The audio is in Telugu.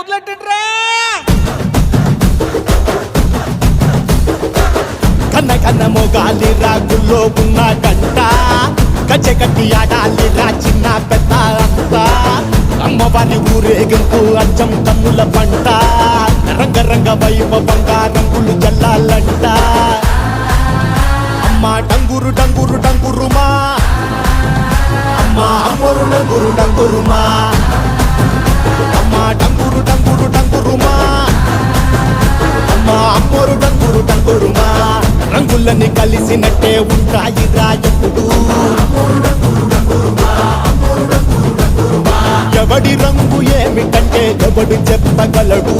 మొదలెట్టండ్రా. కన్న కన్న మొగాలి రాగుల్లో ఉన్న గంట గజ్జె కట్టి ఆడాలిరా చిన్న పెద్ద అంతా అమ్మవారి ఊరేగింపు అచ్చం తమ్ముల పంట రంగరంగ వైభవంగా రంగులు జల్లాలంట అమ్మ డంగురు డంగురు డంగురుమా అమ్మ అమ్మోరు డంగురు డంగురుమా అమ్మ డంగురు డంగురు డంగురుమా అమ్మ అమ్మోరు డంగురు డంగురుమా రంగులని కలిసినట్టే ఉంటాయి రాయప్పుడు ఎవడి రంగు ఏమిటంటే ఎవడు చెప్పగలడు